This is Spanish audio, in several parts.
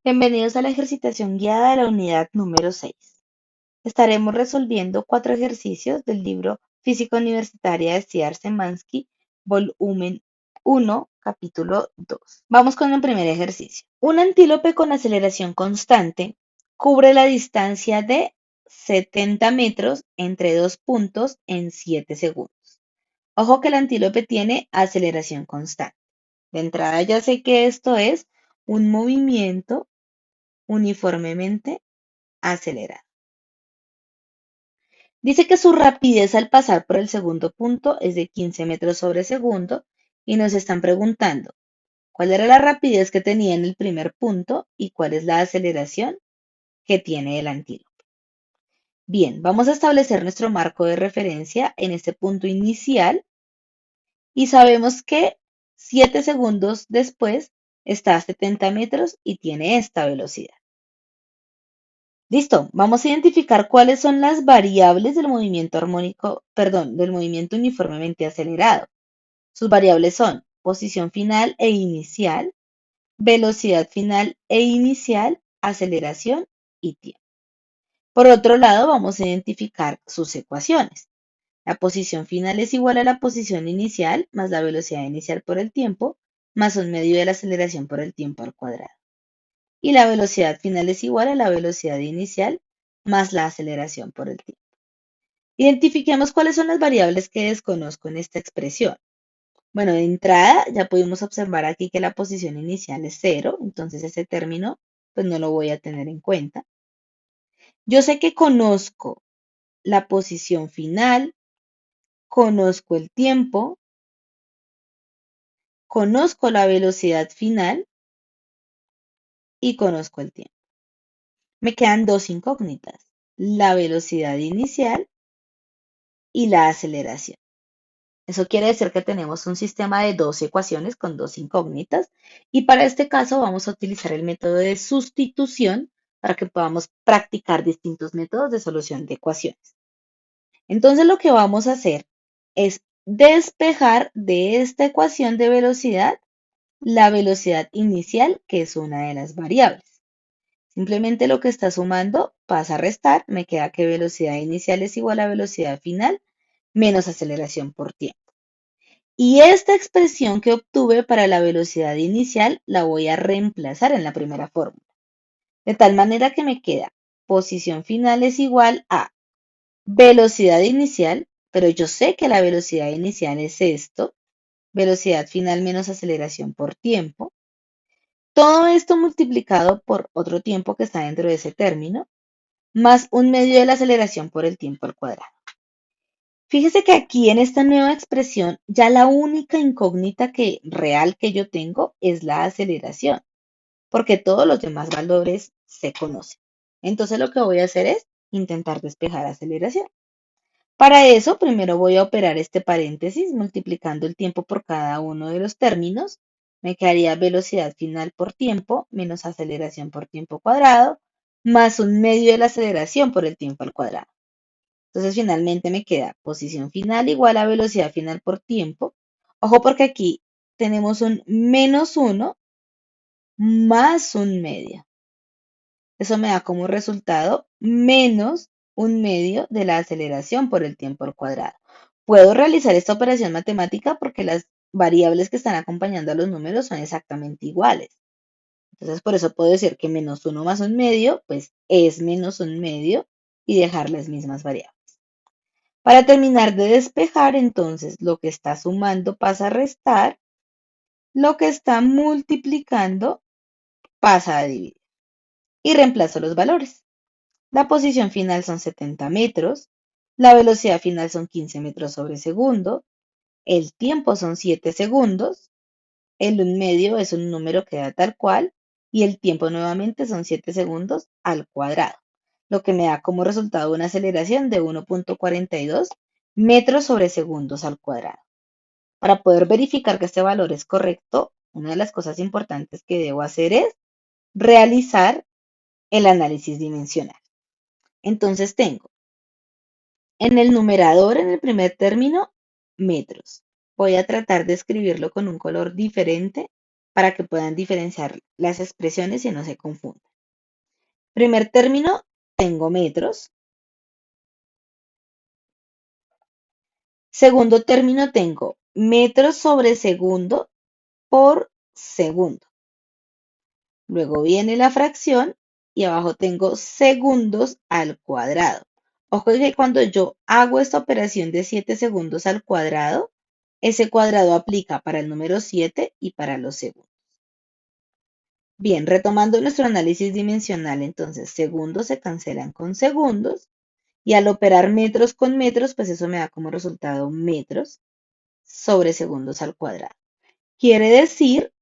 Bienvenidos a la ejercitación guiada de la unidad número 6. Estaremos resolviendo 4 ejercicios del libro Física Universitaria de Stier Szymanski, volumen 1, capítulo 2. Vamos con el primer ejercicio. Un antílope con aceleración constante cubre la distancia de 70 metros entre dos puntos en 7 segundos. Ojo que el antílope tiene aceleración constante. De entrada ya sé que esto es un movimiento uniformemente acelerada. Dice que su rapidez al pasar por el segundo punto es de 15 metros sobre segundo y nos están preguntando cuál era la rapidez que tenía en el primer punto y cuál es la aceleración que tiene el antílope. Bien, vamos a establecer nuestro marco de referencia en este punto inicial y sabemos que 7 segundos después está a 70 metros y tiene esta velocidad. Listo, vamos a identificar cuáles son las variables del movimiento armónico, perdón, del movimiento uniformemente acelerado. Sus variables son posición final e inicial, velocidad final e inicial, aceleración y tiempo. Por otro lado, vamos a identificar sus ecuaciones. La posición final es igual a la posición inicial más la velocidad inicial por el tiempo, más un medio de la aceleración por el tiempo al cuadrado. Y la velocidad final es igual a la velocidad inicial más la aceleración por el tiempo. Identifiquemos cuáles son las variables que desconozco en esta expresión. Bueno, de entrada ya pudimos observar aquí que la posición inicial es 0, entonces ese término pues no lo voy a tener en cuenta. Yo sé que conozco la posición final, conozco el tiempo, conozco la velocidad final y conozco el tiempo. Me quedan dos incógnitas, la velocidad inicial y la aceleración. Eso quiere decir que tenemos un sistema de dos ecuaciones con dos incógnitas y para este caso vamos a utilizar el método de sustitución para que podamos practicar distintos métodos de solución de ecuaciones. Entonces lo que vamos a hacer es despejar de esta ecuación de velocidad la velocidad inicial, que es una de las variables. Simplemente lo que está sumando pasa a restar, me queda que velocidad inicial es igual a velocidad final menos aceleración por tiempo. Y esta expresión que obtuve para la velocidad inicial la voy a reemplazar en la primera fórmula. De tal manera que me queda posición final es igual a velocidad inicial, pero yo sé que la velocidad inicial es esto, velocidad final menos aceleración por tiempo. Todo esto multiplicado por otro tiempo que está dentro de ese término, más un medio de la aceleración por el tiempo al cuadrado. Fíjese que aquí en esta nueva expresión ya la única incógnita real que yo tengo es la aceleración, porque todos los demás valores se conocen. Entonces lo que voy a hacer es intentar despejar aceleración. Para eso, primero voy a operar este paréntesis multiplicando el tiempo por cada uno de los términos. Me quedaría velocidad final por tiempo menos aceleración por tiempo cuadrado, más un medio de la aceleración por el tiempo al cuadrado. Entonces finalmente me queda posición final igual a velocidad final por tiempo. Ojo porque aquí tenemos un menos 1 más un medio. Eso me da como resultado menos un medio de la aceleración por el tiempo al cuadrado. Puedo realizar esta operación matemática porque las variables que están acompañando a los números son exactamente iguales. Entonces, por eso puedo decir que menos 1 más un medio, pues es menos un medio y dejar las mismas variables. Para terminar de despejar, entonces, lo que está sumando pasa a restar, lo que está multiplicando pasa a dividir. Y reemplazo los valores. La posición final son 70 metros, la velocidad final son 15 metros sobre segundo, el tiempo son 7 segundos, el 1 medio es un número que da tal cual y el tiempo nuevamente son 7 segundos al cuadrado, lo que me da como resultado una aceleración de 1.42 metros sobre segundos al cuadrado. Para poder verificar que este valor es correcto, una de las cosas importantes que debo hacer es realizar el análisis dimensional. Entonces tengo en el numerador, en el primer término, metros. Voy a tratar de escribirlo con un color diferente para que puedan diferenciar las expresiones y no se confundan. Primer término, tengo metros. Segundo término, tengo metros sobre segundo por segundo. Luego viene la fracción y abajo tengo segundos al cuadrado. Ojo que cuando yo hago esta operación de 7 segundos al cuadrado, ese cuadrado aplica para el número 7 y para los segundos. Bien, retomando nuestro análisis dimensional, entonces segundos se cancelan con segundos y al operar metros con metros, pues eso me da como resultado metros sobre segundos al cuadrado. Quiere decir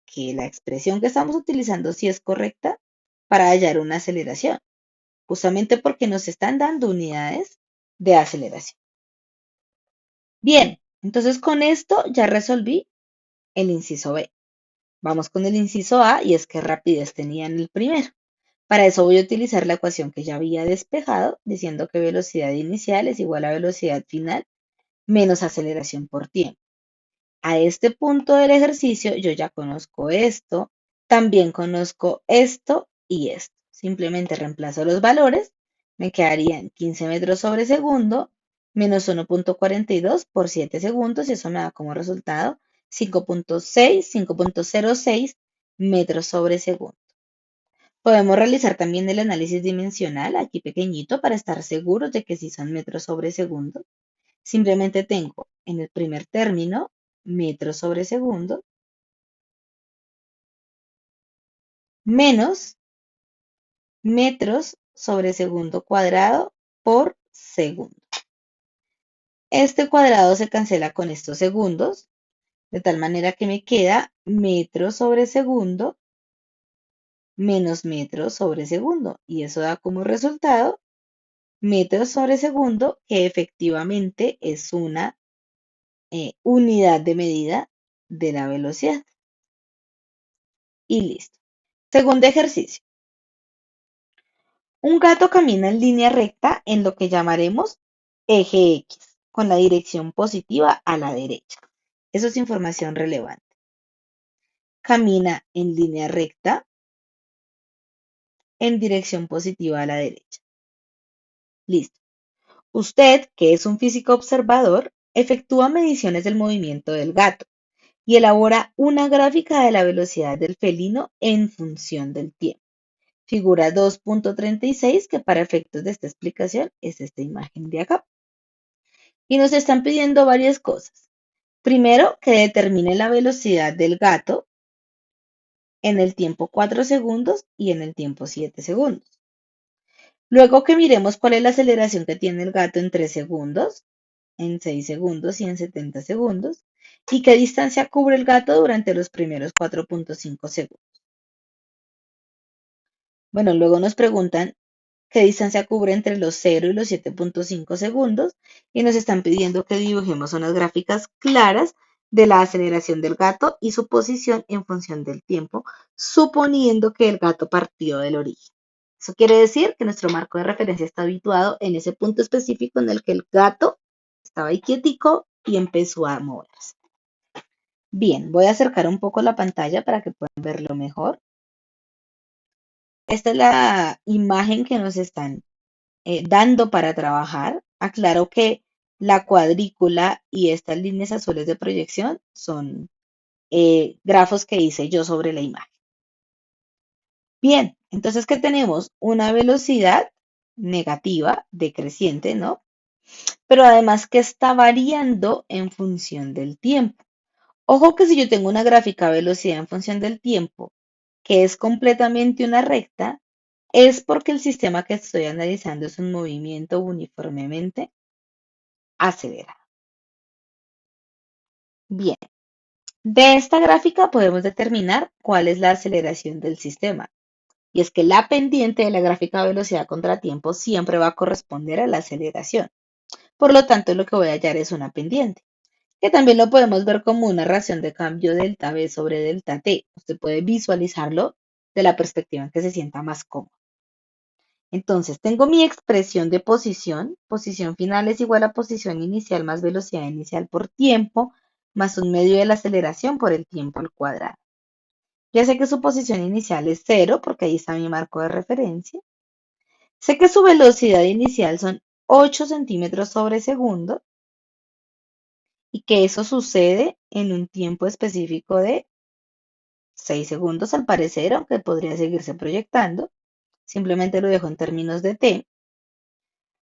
que la expresión que estamos utilizando sí es correcta para hallar una aceleración, justamente porque nos están dando unidades de aceleración. Bien, entonces con esto ya resolví el inciso B. Vamos con el inciso A y es qué rapidez tenía en el primero. Para eso voy a utilizar la ecuación que ya había despejado, diciendo que velocidad inicial es igual a velocidad final menos aceleración por tiempo. A este punto del ejercicio yo ya conozco esto, también conozco esto y esto. Simplemente reemplazo los valores, me quedarían 15 metros sobre segundo menos 1.42 por 7 segundos y eso me da como resultado 5.06 metros sobre segundo. Podemos realizar también el análisis dimensional aquí pequeñito para estar seguros de que sí son metros sobre segundo. Simplemente tengo en el primer término metros sobre segundo menos metros sobre segundo cuadrado por segundo. Este cuadrado se cancela con estos segundos, de tal manera que me queda metros sobre segundo menos metros sobre segundo. Y eso da como resultado metros sobre segundo, que efectivamente es una unidad de medida de la velocidad. Y listo. Segundo ejercicio. Un gato camina en línea recta en lo que llamaremos eje X, con la dirección positiva a la derecha. Eso es información relevante. Camina en línea recta en dirección positiva a la derecha. Listo. Usted, que es un físico observador, efectúa mediciones del movimiento del gato y elabora una gráfica de la velocidad del felino en función del tiempo. Figura 2.36, que para efectos de esta explicación es esta imagen de acá. Y nos están pidiendo varias cosas. Primero, que determine la velocidad del gato en el tiempo 4 segundos y en el tiempo 7 segundos. Luego que miremos cuál es la aceleración que tiene el gato en 3 segundos, en 6 segundos y en 70 segundos. Y qué distancia cubre el gato durante los primeros 4.5 segundos. Bueno, luego nos preguntan qué distancia cubre entre los 0 y los 7.5 segundos y nos están pidiendo que dibujemos unas gráficas claras de la aceleración del gato y su posición en función del tiempo, suponiendo que el gato partió del origen. Eso quiere decir que nuestro marco de referencia está habituado en ese punto específico en el que el gato estaba ahí quietico y empezó a moverse. Bien, voy a acercar un poco la pantalla para que puedan verlo mejor. Esta es la imagen que nos están dando para trabajar. Aclaro que la cuadrícula y estas líneas azules de proyección son grafos que hice yo sobre la imagen. Bien, entonces, ¿qué tenemos? Una velocidad negativa, decreciente, ¿no? Pero además que está variando en función del tiempo. Ojo que si yo tengo una gráfica de velocidad en función del tiempo, que es completamente una recta, es porque el sistema que estoy analizando es un movimiento uniformemente acelerado. Bien, de esta gráfica podemos determinar cuál es la aceleración del sistema. Y es que la pendiente de la gráfica de velocidad contra tiempo siempre va a corresponder a la aceleración. Por lo tanto, lo que voy a hallar es una pendiente, que también lo podemos ver como una ración de cambio delta V sobre delta T. Usted puede visualizarlo de la perspectiva en que se sienta más cómodo. Entonces, tengo mi expresión de posición final es igual a posición inicial más velocidad inicial por tiempo, más un medio de la aceleración por el tiempo al cuadrado. Ya sé que su posición inicial es cero, porque ahí está mi marco de referencia. Sé que su velocidad inicial son 8 centímetros sobre segundo y que eso sucede en un tiempo específico de 6 segundos al parecer, aunque podría seguirse proyectando. Simplemente lo dejo en términos de t,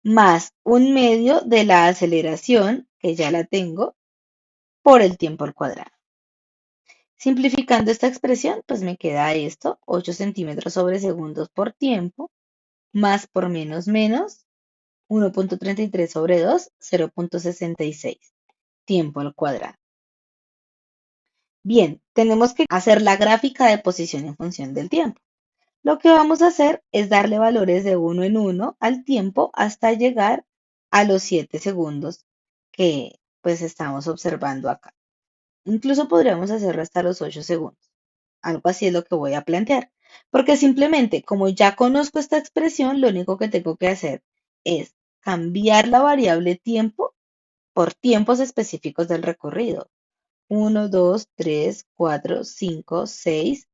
más un medio de la aceleración, que ya la tengo, por el tiempo al cuadrado. Simplificando esta expresión, pues me queda esto, 8 centímetros sobre segundos por tiempo, más por menos menos, 1.33 sobre 2, 0.66, tiempo al cuadrado. Bien, tenemos que hacer la gráfica de posición en función del tiempo. Lo que vamos a hacer es darle valores de uno en uno al tiempo hasta llegar a los 7 segundos que pues estamos observando acá. Incluso podríamos hacerlo hasta los 8 segundos. Algo así es lo que voy a plantear. Porque simplemente, como ya conozco esta expresión, lo único que tengo que hacer es cambiar la variable tiempo por tiempos específicos del recorrido. 1, 2, 3, 4, 5, 6,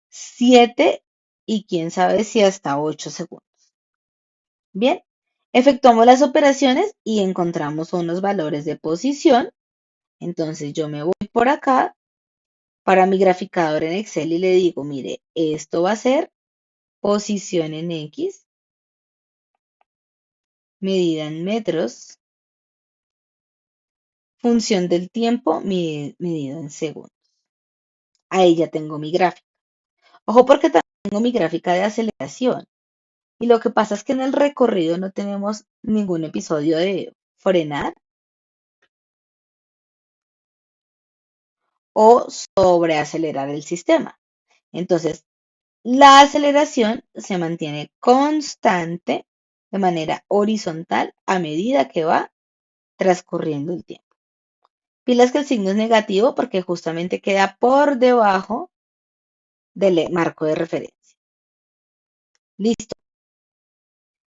7 y quién sabe si hasta 8 segundos. Bien, efectuamos las operaciones y encontramos unos valores de posición. Entonces yo me voy por acá para mi graficador en Excel y le digo, mire, esto va a ser posición en X, medida en metros, función del tiempo medido en segundos. Ahí ya tengo mi gráfica. Ojo porque también tengo mi gráfica de aceleración. Y lo que pasa es que en el recorrido no tenemos ningún episodio de frenar o sobreacelerar el sistema. Entonces, la aceleración se mantiene constante de manera horizontal a medida que va transcurriendo el tiempo. Pilas que el signo es negativo porque justamente queda por debajo del marco de referencia. Listo.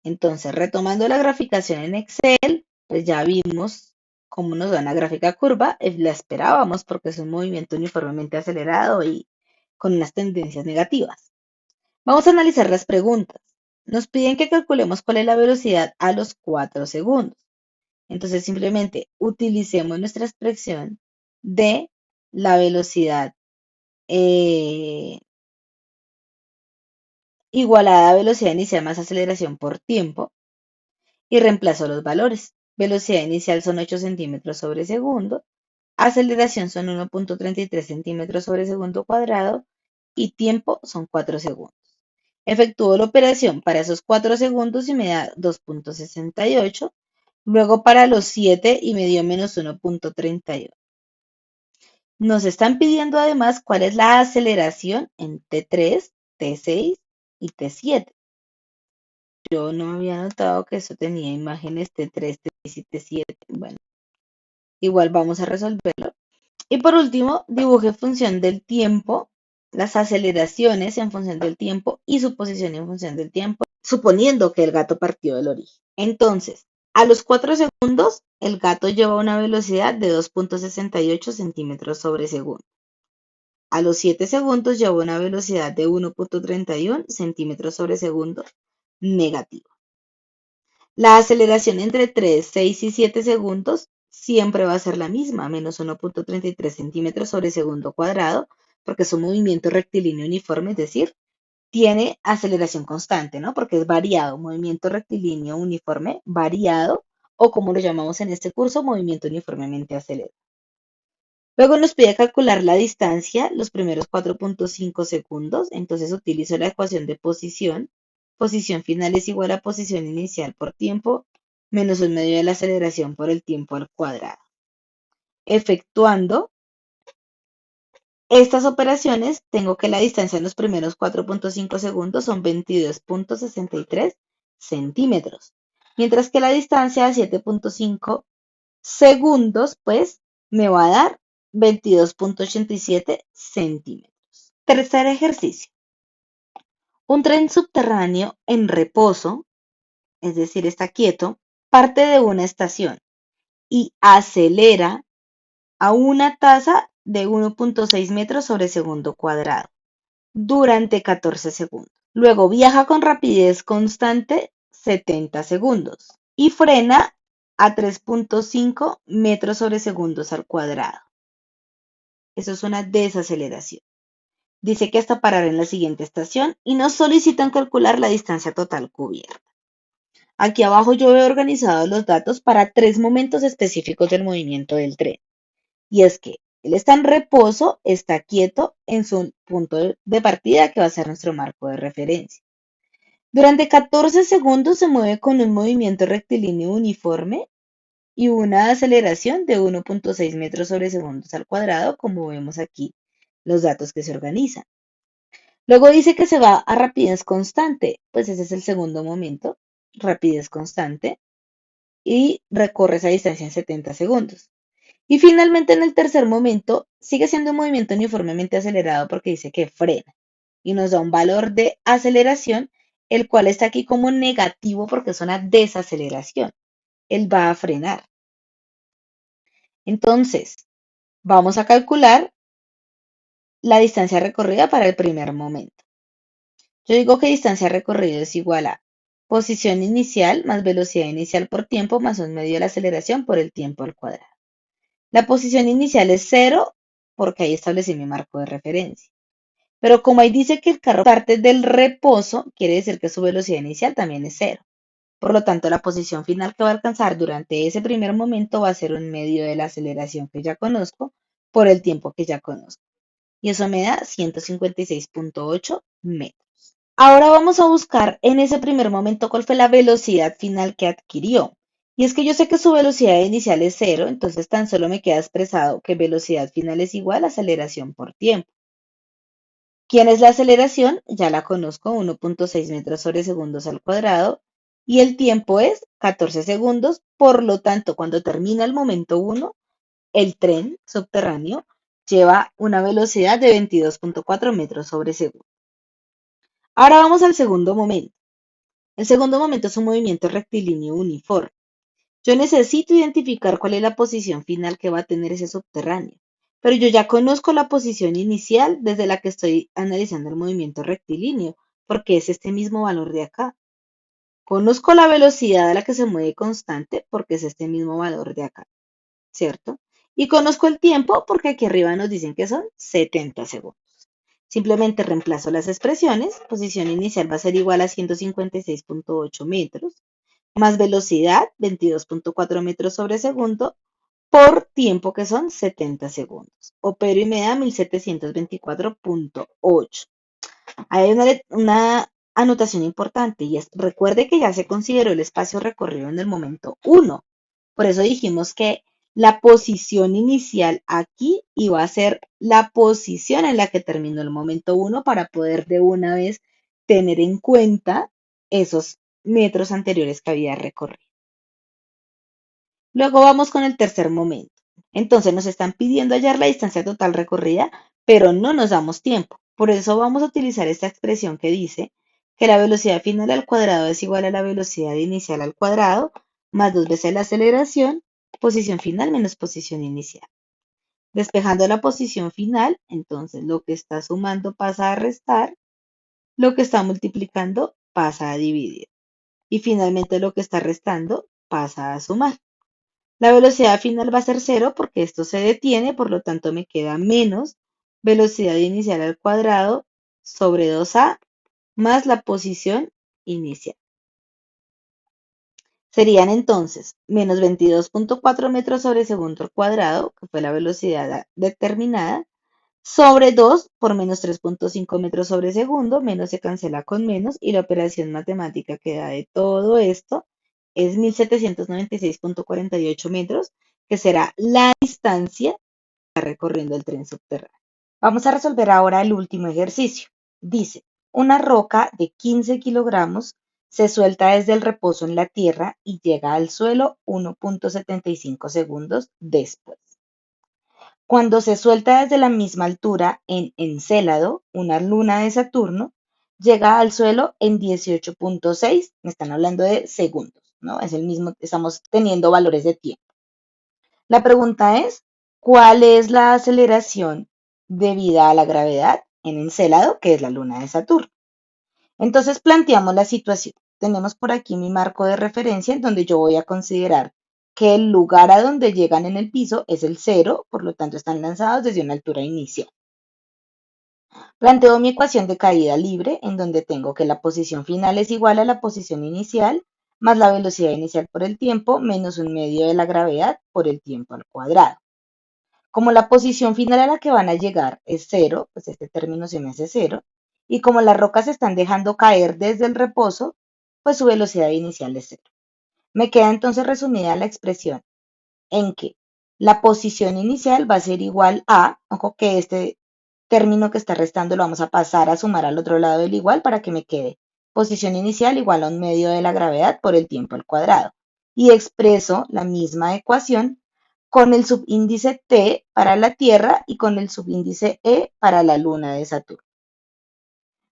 Entonces, retomando la graficación en Excel, pues ya vimos cómo nos da una gráfica curva. La esperábamos porque es un movimiento uniformemente acelerado y con unas tendencias negativas. Vamos a analizar las preguntas. Nos piden que calculemos cuál es la velocidad a los 4 segundos. Entonces, simplemente utilicemos nuestra expresión de la velocidad igualada a velocidad inicial más aceleración por tiempo y reemplazo los valores. Velocidad inicial son 8 centímetros sobre segundo, aceleración son 1.33 centímetros sobre segundo cuadrado y tiempo son 4 segundos. Efectúo la operación para esos 4 segundos y me da 2.68. Luego para los 7 y me dio menos 1.31. Nos están pidiendo además cuál es la aceleración en T3, T6 y T7. Yo no había notado que eso tenía imágenes T3, T6 y T7. Bueno, igual vamos a resolverlo. Y por último, dibuje función del tiempo, las aceleraciones en función del tiempo y su posición en función del tiempo, suponiendo que el gato partió del origen. Entonces, a los 4 segundos, el gato lleva una velocidad de 2.68 centímetros sobre segundo. A los 7 segundos lleva una velocidad de 1.31 centímetros sobre segundo negativa. La aceleración entre 3, 6 y 7 segundos siempre va a ser la misma, menos 1.33 centímetros sobre segundo cuadrado, porque es un movimiento rectilíneo uniforme, es decir, tiene aceleración constante, ¿no? Porque es variado, movimiento rectilíneo uniforme variado, o como lo llamamos en este curso, movimiento uniformemente acelerado. Luego nos pide calcular la distancia, los primeros 4.5 segundos, entonces utilizo la ecuación de posición. Posición final es igual a posición inicial por tiempo menos un medio de la aceleración por el tiempo al cuadrado. Efectuando estas operaciones, tengo que la distancia en los primeros 4.5 segundos son 22.63 centímetros, mientras que la distancia a 7.5 segundos, pues, me va a dar 22.87 centímetros. Tercer ejercicio. Un tren subterráneo en reposo, es decir, está quieto, parte de una estación y acelera a una tasa de 1.6 metros sobre segundo cuadrado. durante 14 segundos. Luego viaja con rapidez constante 70 segundos y frena a 3.5 metros sobre segundos al cuadrado. Eso es una desaceleración. Dice que hasta parar en la siguiente estación y nos solicitan calcular la distancia total cubierta. Aquí abajo yo he organizado los datos para tres momentos específicos del movimiento del tren. Y es que él está en reposo, está quieto en su punto de partida, que va a ser nuestro marco de referencia. Durante 14 segundos se mueve con un movimiento rectilíneo uniforme y una aceleración de 1.6 metros sobre segundos al cuadrado, como vemos aquí los datos que se organizan. Luego dice que se va a rapidez constante, pues ese es el segundo momento, rapidez constante, y recorre esa distancia en 70 segundos. Y finalmente en el tercer momento sigue siendo un movimiento uniformemente acelerado porque dice que frena y nos da un valor de aceleración, el cual está aquí como negativo porque es una desaceleración. Él va a frenar. Entonces, vamos a calcular la distancia recorrida para el primer momento. Yo digo que distancia recorrida es igual a posición inicial más velocidad inicial por tiempo más un medio de la aceleración por el tiempo al cuadrado. La posición inicial es cero porque ahí establecí mi marco de referencia. Pero como ahí dice que el carro parte del reposo, quiere decir que su velocidad inicial también es cero. Por lo tanto, la posición final que va a alcanzar durante ese primer momento va a ser un medio de la aceleración que ya conozco por el tiempo que ya conozco. Y eso me da 156.8 metros. Ahora vamos a buscar en ese primer momento cuál fue la velocidad final que adquirió. Y es que yo sé que su velocidad inicial es cero, entonces tan solo me queda expresado que velocidad final es igual a aceleración por tiempo. ¿Quién es la aceleración? Ya la conozco, 1.6 metros sobre segundos al cuadrado. Y el tiempo es 14 segundos. Por lo tanto, cuando termina el momento 1, el tren subterráneo lleva una velocidad de 22.4 metros sobre segundo. Ahora vamos al segundo momento. El segundo momento es un movimiento rectilíneo uniforme. Yo necesito identificar cuál es la posición final que va a tener ese subterráneo, pero yo ya conozco la posición inicial desde la que estoy analizando el movimiento rectilíneo, porque es este mismo valor de acá. Conozco la velocidad a la que se mueve constante, porque es este mismo valor de acá, ¿cierto? Y conozco el tiempo, porque aquí arriba nos dicen que son 70 segundos. Simplemente reemplazo las expresiones. Posición inicial va a ser igual a 156.8 metros, más velocidad, 22.4 metros sobre segundo, por tiempo que son 70 segundos. Opero y me da 1724.8. Hay una anotación importante y es, recuerde que ya se consideró el espacio recorrido en el momento 1. Por eso dijimos que la posición inicial aquí iba a ser la posición en la que terminó el momento 1 para poder de una vez tener en cuenta esos metros anteriores que había recorrido. Luego vamos con el tercer momento. Entonces nos están pidiendo hallar la distancia total recorrida, pero no nos damos tiempo. Por eso vamos a utilizar esta expresión que dice que la velocidad final al cuadrado es igual a la velocidad inicial al cuadrado más dos veces la aceleración, posición final menos posición inicial. Despejando la posición final, entonces lo que está sumando pasa a restar, lo que está multiplicando pasa a dividir y finalmente lo que está restando pasa a sumar. La velocidad final va a ser cero porque esto se detiene, por lo tanto me queda menos velocidad inicial al cuadrado sobre 2a más la posición inicial. Serían entonces menos 22.4 metros sobre segundo al cuadrado, que fue la velocidad determinada, sobre 2 por menos 3.5 metros sobre segundo, menos se cancela con menos y la operación matemática que da de todo esto es 1796.48 metros, que será la distancia que está recorriendo el tren subterráneo. Vamos a resolver ahora el último ejercicio. Dice, una roca de 15 kilogramos se suelta desde el reposo en la tierra y llega al suelo 1.75 segundos después. Cuando se suelta desde la misma altura en Encélado, una luna de Saturno, llega al suelo en 18.6, me están hablando de segundos, ¿no? Es el mismo, estamos teniendo valores de tiempo. La pregunta es, ¿cuál es la aceleración debida a la gravedad? en Encélado, que es la luna de Saturno. Entonces planteamos la situación. Tenemos por aquí mi marco de referencia en donde yo voy a considerar que el lugar a donde llegan en el piso es el cero, por lo tanto están lanzados desde una altura inicial. Planteo mi ecuación de caída libre en donde tengo que la posición final es igual a la posición inicial más la velocidad inicial por el tiempo menos un medio de la gravedad por el tiempo al cuadrado. Como la posición final a la que van a llegar es cero, pues este término se me hace cero, y como las rocas se están dejando caer desde el reposo, pues su velocidad inicial es cero. Me queda entonces resumida la expresión en que la posición inicial va a ser igual a, ojo que este término que está restando lo vamos a pasar a sumar al otro lado del igual para que me quede posición inicial igual a un medio de la gravedad por el tiempo al cuadrado. Y expreso la misma ecuación con el subíndice t para la Tierra y con el subíndice e para la luna de Saturno.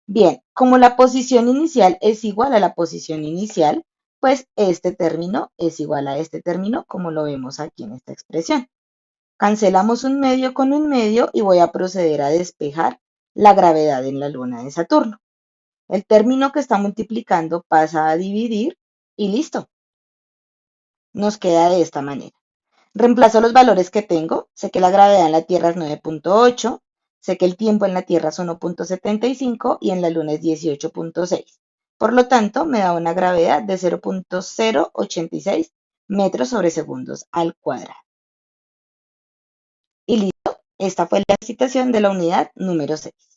Bien, como la posición inicial es igual a la posición inicial, pues este término es igual a este término, como lo vemos aquí en esta expresión. Cancelamos un medio con un medio y voy a proceder a despejar la gravedad en la luna de Saturno. El término que está multiplicando pasa a dividir y listo. Nos queda de esta manera. Reemplazo los valores que tengo. Sé que la gravedad en la Tierra es 9.8, sé que el tiempo en la Tierra es 1.75 y en la Luna es 18.6. Por lo tanto, me da una gravedad de 0.086 metros sobre segundos al cuadrado. Y listo, esta fue la citación de la unidad número 6.